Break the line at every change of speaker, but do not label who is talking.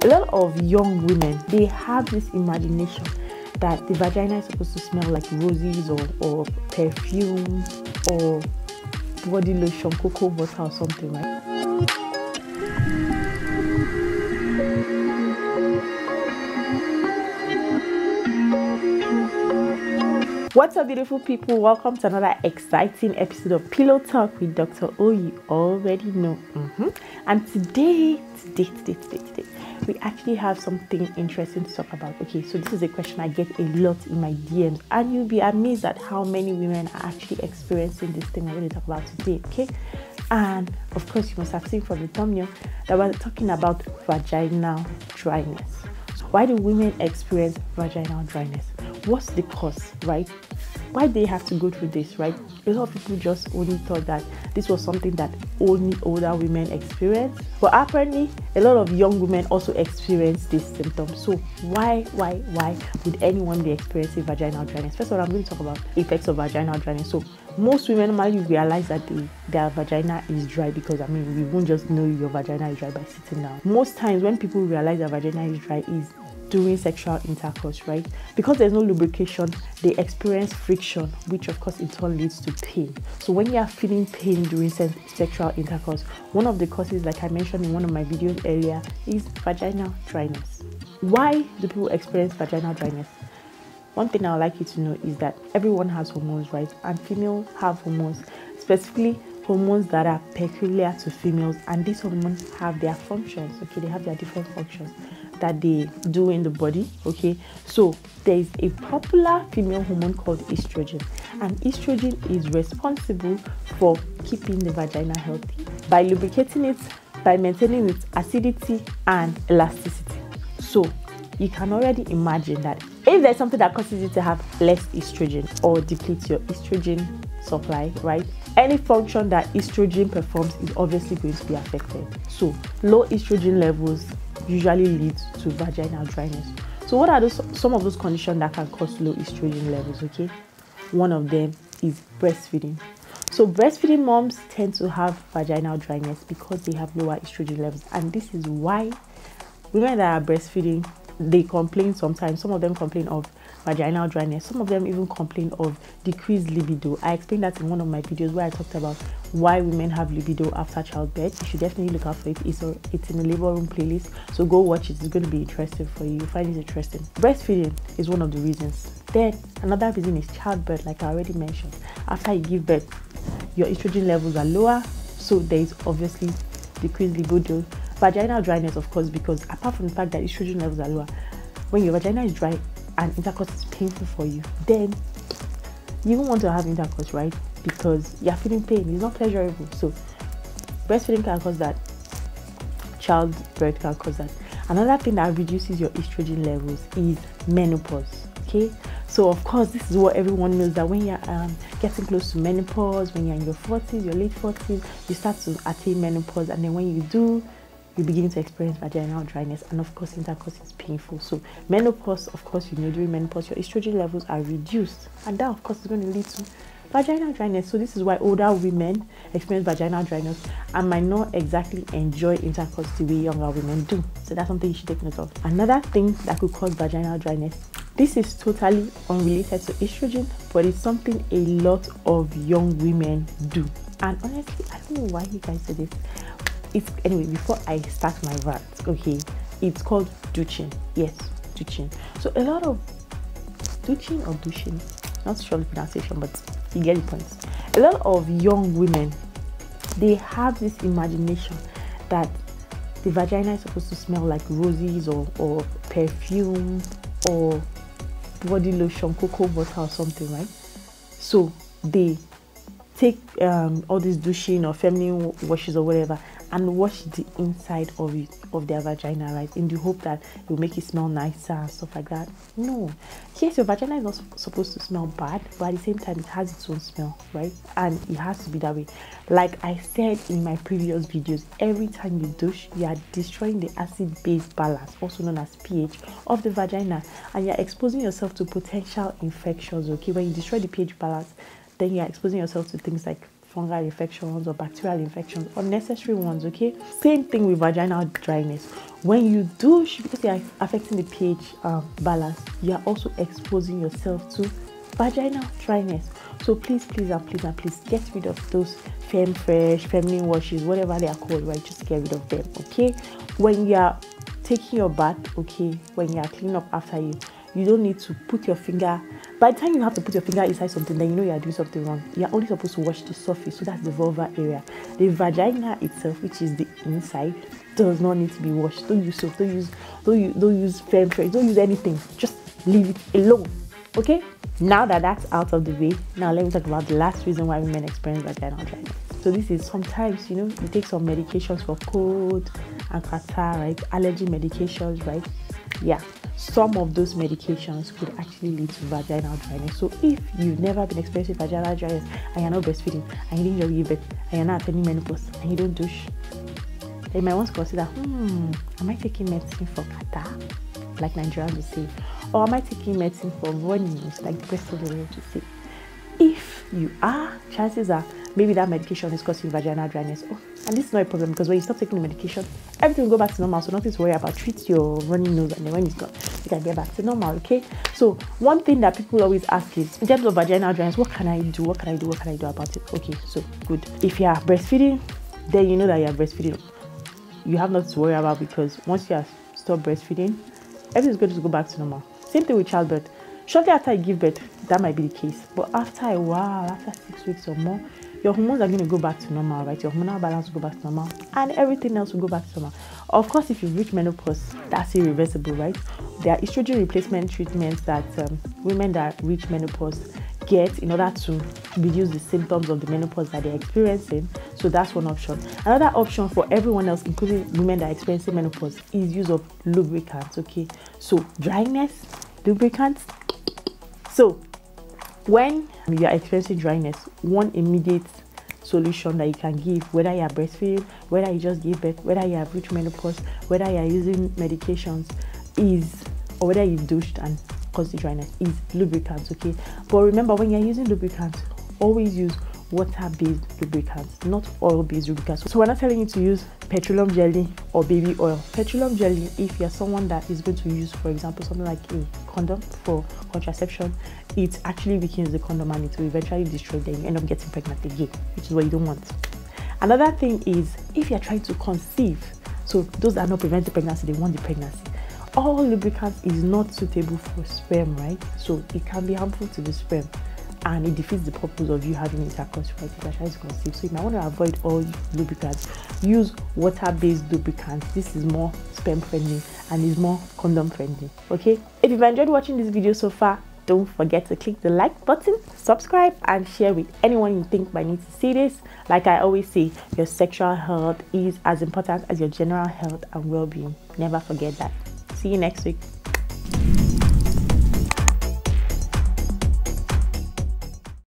A lot of young women, they have this imagination that the vagina is supposed to smell like roses or perfume or body lotion, cocoa butter or something, right? What's up, beautiful people? Welcome to another exciting episode of Pillow Talk with Dr. O. You already know. And today, we actually have something interesting to talk about. Okay, so this is a question I get a lot in my DMs, and you'll be amazed at how many women are actually experiencing this thing we're going to talk about today. Okay, and of course, you must have seen from the thumbnail that we're talking about vaginal dryness. So why do women experience vaginal dryness? What's the cause, right? Why they have to go through this, right? A lot of people just only thought that this was something that only older women experience, but apparently a lot of young women also experience this symptom. So why would anyone be experiencing vaginal dryness? First of all, I'm going to talk about effects of vaginal dryness. So most women normally realize that their vagina is dry because, I mean, you won't just know your vagina is dry by sitting down. Most times when people realize their vagina is dry is during sexual intercourse, right? Because there's no lubrication, they experience friction, which of course in turn leads to pain. So when you are feeling pain during sexual intercourse, one of the causes, like I mentioned in one of my videos earlier, is vaginal dryness. Why do people experience vaginal dryness? One thing I would like you to know is that everyone has hormones, right? And females have hormones, specifically hormones that are peculiar to females, and these hormones have their functions. Okay, they have their different functions that they do in the body. Okay, so there is a popular female hormone called estrogen, and estrogen is responsible for keeping the vagina healthy by lubricating it, by maintaining its acidity and elasticity. So you can already imagine that if there's something that causes you to have less estrogen or depletes your estrogen supply, right, any function that estrogen performs is obviously going to be affected. So low estrogen levels usually lead to vaginal dryness. So what are some of those conditions that can cause low estrogen levels? Okay, one of them is breastfeeding. So breastfeeding moms tend to have vaginal dryness because they have lower estrogen levels, and this is why women that are breastfeeding, they complain sometimes. Some of them complain of vaginal dryness. Some of them even complain of decreased libido. I explained that in one of my videos where I talked about why women have libido after childbirth. You should definitely look out for it. It's in the labor room playlist, so go watch it. It's going to be interesting for you. You'll find it interesting. Breastfeeding is one of the reasons. Then another reason is childbirth, like I already mentioned. After you give birth, your estrogen levels are lower, so there is obviously decreased libido. Vaginal dryness, of course, because apart from the fact that estrogen levels are lower, when your vagina is dry and intercourse is painful for you, then you don't want to have intercourse, right? Because you're feeling pain. It's not pleasurable. So breastfeeding can cause that. Childbirth can cause that. Another thing that reduces your estrogen levels is menopause. Okay, so of course this is what everyone knows, that when you're getting close to menopause, when you're in your 40s, your late 40s, you start to attain menopause, and then when you do, you begin to experience vaginal dryness, and of course intercourse is painful. So menopause, of course, you know, during menopause your estrogen levels are reduced, and that of course is going to lead to vaginal dryness. So this is why older women experience vaginal dryness and might not exactly enjoy intercourse the way younger women do. So that's something you should take note of. Another thing that could cause vaginal dryness, this is totally unrelated to estrogen, but it's something a lot of young women do. And honestly, I don't know why you guys do this. Anyway, before I start my rant, okay, it's called douching. Yes, douching. So a lot of douching or douching, not sure the pronunciation, but you get the point. A lot of young women, they have this imagination that the vagina is supposed to smell like roses or perfume or body lotion, cocoa butter or something, right? So they take all this douching or feminine washes or whatever and wash the inside of their vagina, right, in the hope that it will make it smell nicer and stuff like that. No, yes, your vagina is not supposed to smell bad, but at the same time it has its own smell, right? And it has to be that way. Like I said in my previous videos, every time you douche, you are destroying the acid-base balance, also known as pH, of the vagina, and you're exposing yourself to potential infections. Okay, when you destroy the pH balance, then you're exposing yourself to things like fungal infections or bacterial infections, unnecessary ones, okay? Same thing with vaginal dryness. When you douche, because you are affecting the pH balance, you are also exposing yourself to vaginal dryness. So please, please, and please, and please get rid of those fresh, feminine washes, whatever they are called, right? Just get rid of them, okay? When you are taking your bath, okay, when you are cleaning up after you don't need to put your finger. By the time you have to put your finger inside something, then you know you are doing something wrong. You are only supposed to wash the surface, so that's the vulva area. The vagina itself, which is the inside, does not need to be washed. Don't use soap, don't use fresh, don't use anything. Just leave it alone, okay? Now that that's out of the way, now let me talk about the last reason why women experience vaginal dryness. So this is sometimes, you take some medications for cold and catarrh, right? Allergy medications, right? Yeah, some of those medications could actually lead to vaginal dryness. So if you've never been experiencing vaginal dryness and you're not breastfeeding and you didn't give birth and you're not attending menopause and you don't douche, then you might want to consider, am I taking medicine for catarrh, like Nigerians will say, or am I taking medicine for running nose, like the rest of the world will say? If you are, chances are maybe that medication is causing vaginal dryness. Oh, and this is not a problem, because when you stop taking the medication, everything will go back to normal. So nothing to worry about. Treat your running nose, and then when it's gone, you can get back to normal, okay? So one thing that people always ask is, in terms of vaginal dryness, what can I do? What can I do? What can I do about it? Okay, so good. If you are breastfeeding, then you know that you are breastfeeding. You have nothing to worry about, because once you have stopped breastfeeding, everything's going to go back to normal. Same thing with childbirth. Shortly after you give birth, that might be the case. But after a while, after 6 weeks or more, your hormones are going to go back to normal, right? Your hormonal balance will go back to normal, and everything else will go back to normal. Of course, if you reach menopause, that's irreversible, right? There are estrogen replacement treatments that women that reach menopause get in order to reduce the symptoms of the menopause that they're experiencing. So that's one option. Another option for everyone else, including women that are experiencing menopause, is use of lubricants, okay? So dryness, lubricants. So when you are experiencing dryness, one immediate solution that you can give, whether you are breastfeeding, whether you just give birth, whether you have reached menopause, whether you are using medications, or whether you've douched and caused the dryness, is lubricants, okay? But remember, when you're using lubricants, always use water-based lubricants, not oil-based lubricants. So we're not telling you to use petroleum jelly or baby oil. Petroleum jelly, if you're someone that is going to use, for example, something like a condom for contraception, it actually weakens the condom and it will eventually destroy them. You end up getting pregnant again, which is what you don't want. Another thing is, if you're trying to conceive, so those that are not preventing pregnancy, they want the pregnancy, all lubricants is not suitable for sperm, right? So it can be harmful to the sperm, and it defeats the purpose of you having intercourse, right? If you're trying to conceive. So you might want to avoid all lubricants. Use water-based lubricants. This is more sperm friendly and is more condom friendly, okay? If you've enjoyed watching this video so far, don't forget to click the like button, subscribe, and share with anyone you think might need to see this. Like I always say, your sexual health is as important as your general health and well-being. Never forget that. See you next week.